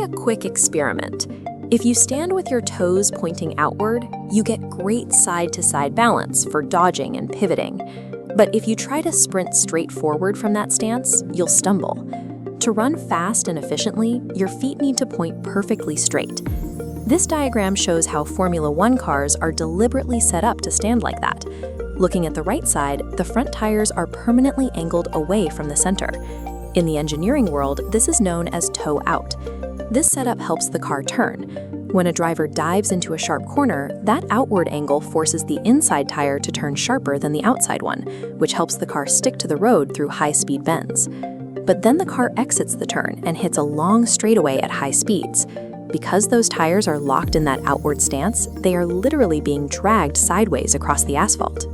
a quick experiment. If you stand with your toes pointing outward, you get great side-to-side balance for dodging and pivoting. But if you try to sprint straight forward from that stance, you'll stumble. To run fast and efficiently, your feet need to point perfectly straight. This diagram shows how Formula One cars are deliberately set up to stand like that. Looking at the right side, the front tires are permanently angled away from the center. In the engineering world, this is known as toe out. This setup helps the car turn. When a driver dives into a sharp corner, that outward angle forces the inside tire to turn sharper than the outside one, which helps the car stick to the road through high-speed bends. But then the car exits the turn and hits a long straightaway at high speeds. Because those tires are locked in that outward stance, they are literally being dragged sideways across the asphalt.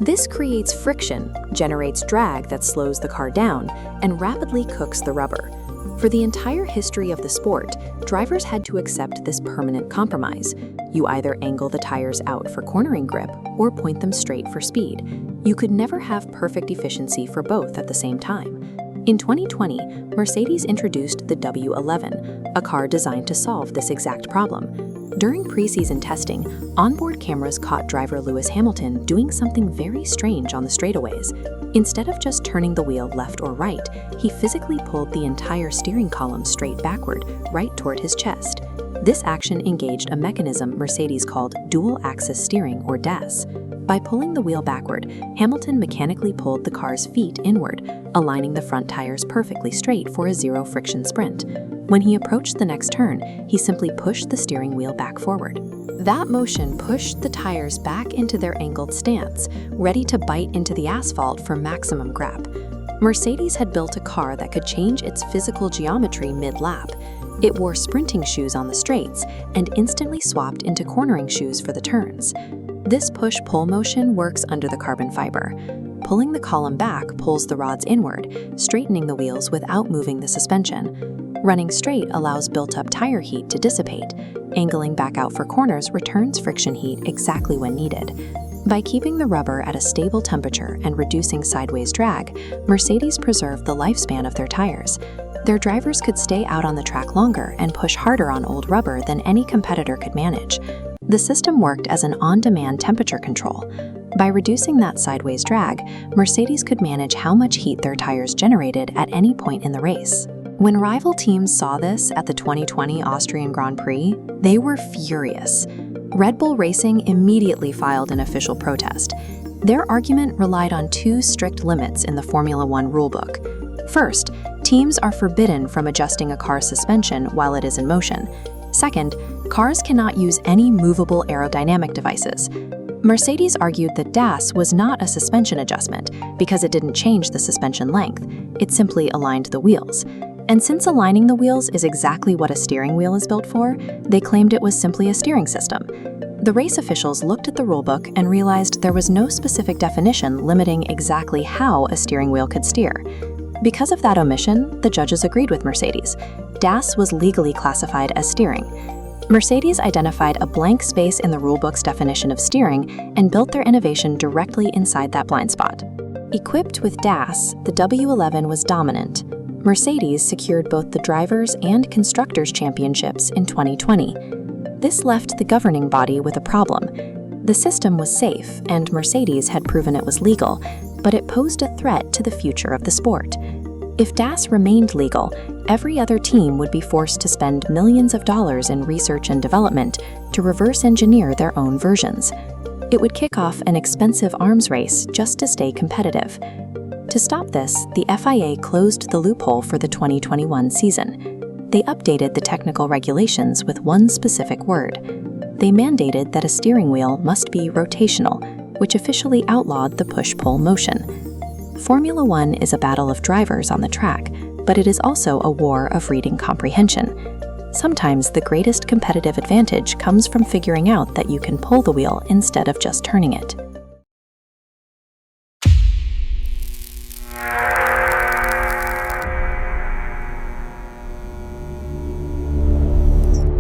This creates friction, generates drag that slows the car down, and rapidly cooks the rubber. For the entire history of the sport, drivers had to accept this permanent compromise. You either angle the tires out for cornering grip or point them straight for speed. You could never have perfect efficiency for both at the same time. In 2020, Mercedes introduced the W11, a car designed to solve this exact problem. During preseason testing, onboard cameras caught driver Lewis Hamilton doing something very strange on the straightaways. Instead of just turning the wheel left or right, he physically pulled the entire steering column straight backward, right toward his chest. This action engaged a mechanism Mercedes called dual-axis steering, or DAS. By pulling the wheel backward, Hamilton mechanically pulled the car's feet inward, aligning the front tires perfectly straight for a zero-friction sprint. When he approached the next turn, he simply pushed the steering wheel back forward. That motion pushed the tires back into their angled stance, ready to bite into the asphalt for maximum grip. Mercedes had built a car that could change its physical geometry mid-lap. It wore sprinting shoes on the straights and instantly swapped into cornering shoes for the turns. This push-pull motion works under the carbon fiber. Pulling the column back pulls the rods inward, straightening the wheels without moving the suspension. Running straight allows built-up tire heat to dissipate. Angling back out for corners returns friction heat exactly when needed. By keeping the rubber at a stable temperature and reducing sideways drag, Mercedes preserved the lifespan of their tires. Their drivers could stay out on the track longer and push harder on old rubber than any competitor could manage. The system worked as an on-demand temperature control. By reducing that sideways drag, Mercedes could manage how much heat their tires generated at any point in the race. When rival teams saw this at the 2020 Austrian Grand Prix, they were furious. Red Bull Racing immediately filed an official protest. Their argument relied on two strict limits in the Formula One rulebook. First, teams are forbidden from adjusting a car's suspension while it is in motion. Second, cars cannot use any movable aerodynamic devices. Mercedes argued that DAS was not a suspension adjustment because it didn't change the suspension length. It simply aligned the wheels. And since aligning the wheels is exactly what a steering wheel is built for, they claimed it was simply a steering system. The race officials looked at the rulebook and realized there was no specific definition limiting exactly how a steering wheel could steer. Because of that omission, the judges agreed with Mercedes. DAS was legally classified as steering. Mercedes identified a blank space in the rulebook's definition of steering and built their innovation directly inside that blind spot. Equipped with DAS, the W11 was dominant. Mercedes secured both the Drivers' and Constructors' Championships in 2020. This left the governing body with a problem. The system was safe, and Mercedes had proven it was legal, but it posed a threat to the future of the sport. If DAS remained legal, every other team would be forced to spend millions of dollars in research and development to reverse engineer their own versions. It would kick off an expensive arms race just to stay competitive. To stop this, the FIA closed the loophole for the 2021 season. They updated the technical regulations with one specific word. They mandated that a steering wheel must be rotational, which officially outlawed the push-pull motion. Formula One is a battle of drivers on the track, but it is also a war of reading comprehension. Sometimes the greatest competitive advantage comes from figuring out that you can pull the wheel instead of just turning it.